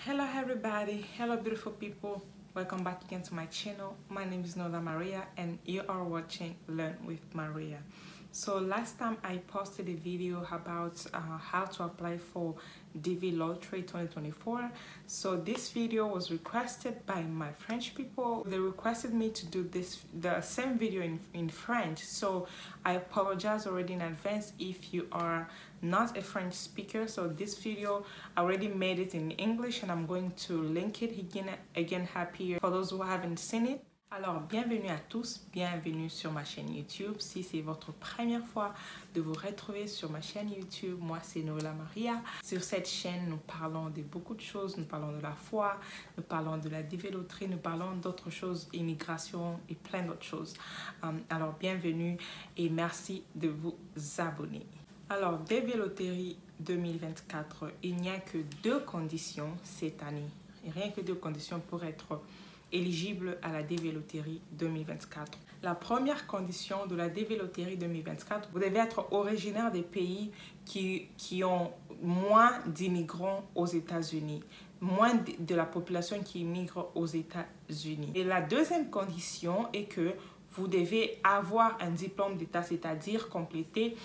Hello everybody, hello beautiful people, welcome back again to my channel. My name is Nola Maria and you are watching Learn with Maria. So last time I posted a video about how to apply for DV Lottery 2024. So this video was requested by my French people. They requested me to do the same video in French. So I apologize already in advance if you are not a French speaker. So this video I already made it in English and I'm going to link it again here for those who haven't seen it. Alors, bienvenue à tous, bienvenue sur ma chaîne YouTube. Si c'est votre première fois de vous retrouver sur ma chaîne YouTube, moi c'est Nola Maria. Sur cette chaîne, nous parlons de beaucoup de choses. Nous parlons de la foi, nous parlons de la DV Loterie, nous parlons d'autres choses, immigration et plein d'autres choses. Alors, bienvenue et merci de vous abonner. Alors, DV Loterie 2024, il n'y a que deux conditions cette année. Rien que deux conditions pour être éligible à la DV Loterie 2024. La première condition de la DV Loterie 2024, vous devez être originaire des pays qui ont moins d'immigrants aux États-Unis, moins de la population qui immigre aux États-Unis. Et la deuxième condition est que vous devez avoir un diplôme d'État, c'est-à-dire compléter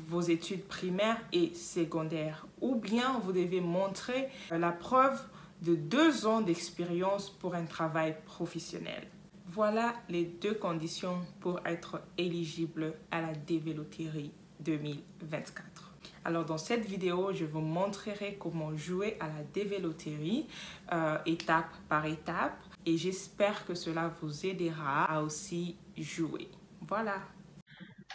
vos études primaires et secondaires. Ou bien vous devez montrer la preuve de 2 ans d'expérience pour un travail professionnel. Voilà les deux conditions pour être éligible à la DV Loterie 2024. Alors dans cette vidéo, je vous montrerai comment jouer à la DV Loterie étape par étape et j'espère que cela vous aidera à aussi jouer. Voilà.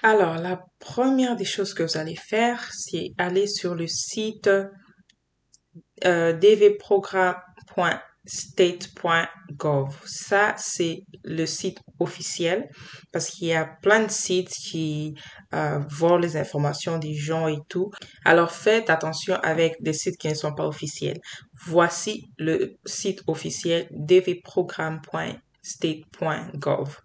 Alors la première des choses que vous allez faire, c'est aller sur le site dvprogramme.state.gov. Ça, c'est le site officiel parce qu'il y a plein de sites qui volent les informations des gens et tout. Alors, faites attention avec des sites qui ne sont pas officiels. Voici le site officiel dvprogramme.state.gov.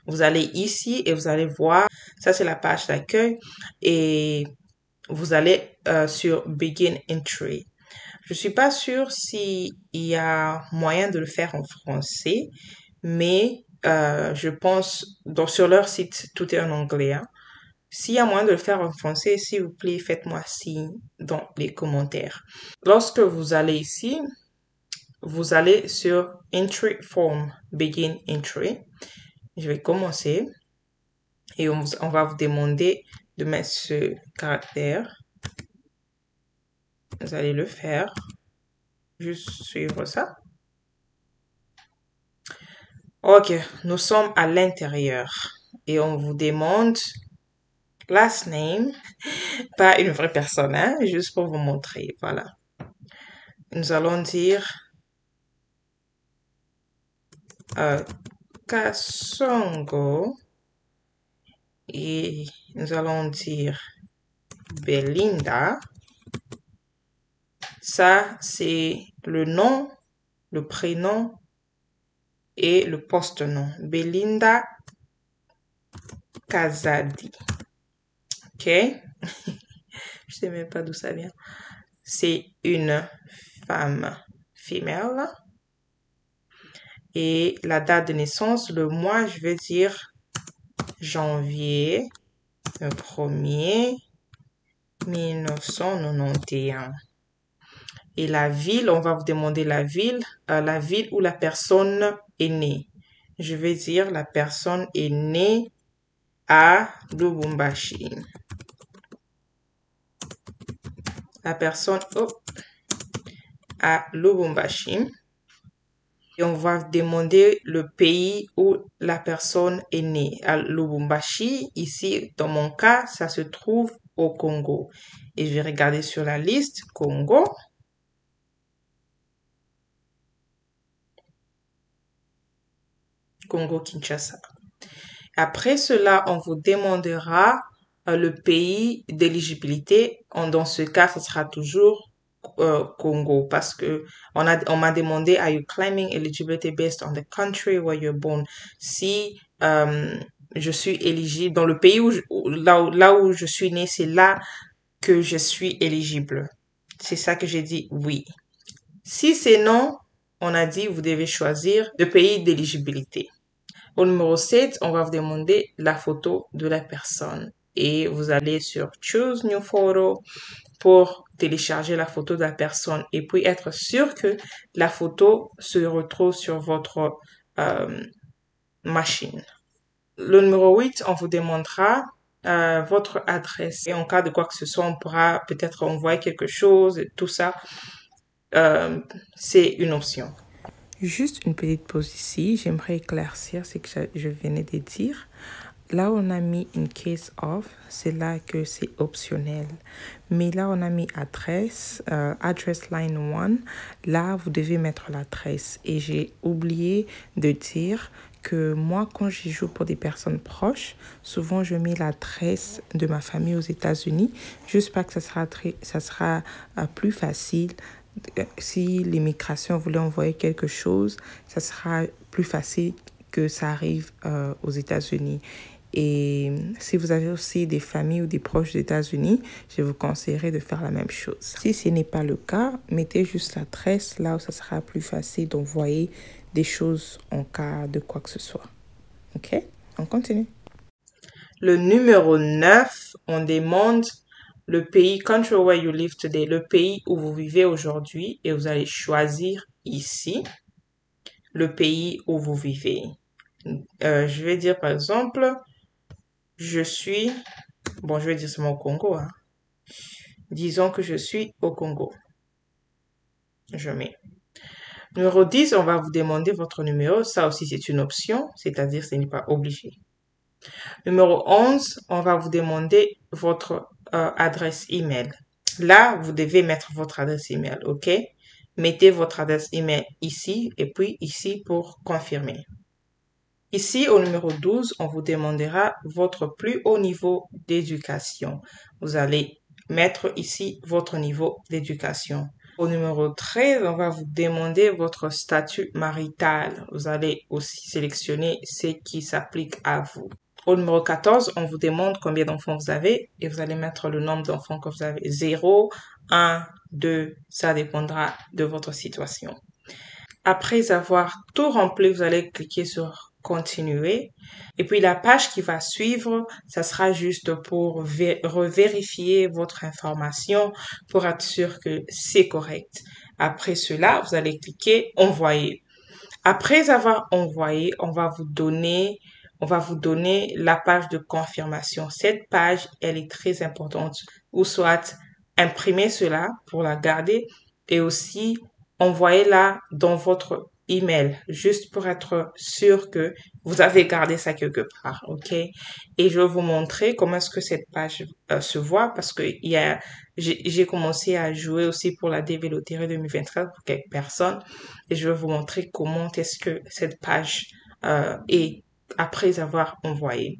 Vous allez ici et vous allez voir, ça c'est la page d'accueil et vous allez sur Begin Entry. Je suis pas sûre s'il y a moyen de le faire en français, mais je pense, sur leur site, tout est en anglais. Hein. S'il y a moyen de le faire en français, s'il vous plaît, faites-moi signe dans les commentaires. Lorsque vous allez ici, vous allez sur Entry Form, Begin Entry. Je vais commencer et on va vous demander de mettre ce caractère. Vous allez le faire. Juste suivre ça. Ok, nous sommes à l'intérieur et on vous demande last name, pas une vraie personne, hein, juste pour vous montrer, voilà. Nous allons dire Kasongo et nous allons dire Belinda. Ça, c'est le nom, le prénom et le post-nom. Belinda Kazadi. Ok? Je sais même pas d'où ça vient. C'est une femme femelle. Et la date de naissance, le mois, je vais dire janvier 1er 1991. Et la ville, on va vous demander la ville où la personne est née. Je vais dire la personne est née à Lubumbashi. La personne à Lubumbashi. Et on va demander le pays où la personne est née. À Lubumbashi, ici, dans mon cas, ça se trouve au Congo. Et je vais regarder sur la liste, Congo. Congo-Kinshasa. Après cela, on vous demandera le pays d'éligibilité. Dans ce cas, ce sera toujours Congo parce que on m'a demandé are you claiming eligibility based on the country where you're born? Si je suis éligible dans le pays là où je suis née, c'est là que je suis éligible. C'est ça que j'ai dit oui. Si c'est non, on a dit vous devez choisir le pays d'éligibilité. Au numéro 7, on va vous demander la photo de la personne et vous allez sur Choose New Photo pour télécharger la photo de la personne et puis être sûr que la photo se retrouve sur votre machine. Le numéro 8, on vous demandera votre adresse. Et en cas de quoi que ce soit, on pourra peut-être envoyer quelque chose et tout ça. C'est une option. Juste une petite pause ici. J'aimerais éclaircir ce que je venais de dire. Là, on a mis une case off, c'est là que c'est optionnel. Mais là, on a mis adresse, address line 1. Là, vous devez mettre l'adresse. Et j'ai oublié de dire que moi, quand je joue pour des personnes proches, souvent, je mets l'adresse de ma famille aux États-Unis. Juste parce que ça sera plus facile. Si l'immigration voulait envoyer quelque chose, ça sera plus facile que ça arrive aux États-Unis. Et si vous avez aussi des familles ou des proches des États-Unis, je vous conseillerais de faire la même chose. Si ce n'est pas le cas, mettez juste l'adresse là où ça sera plus facile d'envoyer des choses en cas de quoi que ce soit. OK? On continue. Le numéro 9, on demande le pays, country where you live today, le pays où vous vivez aujourd'hui, et vous allez choisir ici le pays où vous vivez. Je vais dire par exemple, je vais dire seulement au Congo. Hein. Disons que je suis au Congo. Je mets. Numéro 10, on va vous demander votre numéro. Ça aussi, c'est une option, c'est-à-dire ce n'est pas obligé. Numéro 11, on va vous demander votre adresse email. Là, vous devez mettre votre adresse email, OK? Mettez votre adresse email ici et puis ici pour confirmer. Ici, au numéro 12, on vous demandera votre plus haut niveau d'éducation. Vous allez mettre ici votre niveau d'éducation. Au numéro 13, on va vous demander votre statut marital. Vous allez aussi sélectionner ce qui s'applique à vous. Au numéro 14, on vous demande combien d'enfants vous avez et vous allez mettre le nombre d'enfants que vous avez. 0, 1, 2, ça dépendra de votre situation. Après avoir tout rempli, vous allez cliquer sur continuer. Et puis la page qui va suivre, ça sera juste pour revérifier votre information pour être sûr que c'est correct. Après cela, vous allez cliquer envoyer. Après avoir envoyé, on va vous donner la page de confirmation. Cette page, elle est très importante. Ou soit imprimer cela pour la garder et aussi envoyez-la dans votre email, juste pour être sûr que vous avez gardé ça quelque part, OK? Et je vais vous montrer comment est-ce que cette page se voit parce que j'ai commencé à jouer aussi pour la DV Loterie 2023 pour quelques personnes et je vais vous montrer comment est-ce que cette page est après avoir envoyé.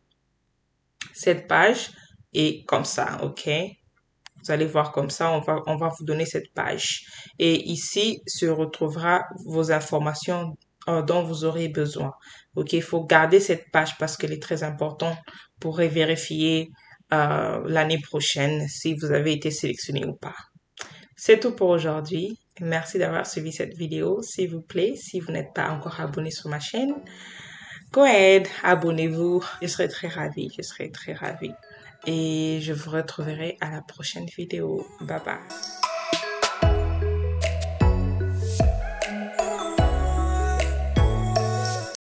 Cette page est comme ça, OK? Vous allez voir comme ça, on va vous donner cette page. Et ici se retrouvera vos informations dont vous aurez besoin. OK, il faut garder cette page parce qu'elle est très importante pour vérifier l'année prochaine si vous avez été sélectionné ou pas. C'est tout pour aujourd'hui. Merci d'avoir suivi cette vidéo. S'il vous plaît, si vous n'êtes pas encore abonné sur ma chaîne, go ahead, abonnez-vous. Je serai très ravie, Et je vous retrouverai à la prochaine vidéo. Bye bye.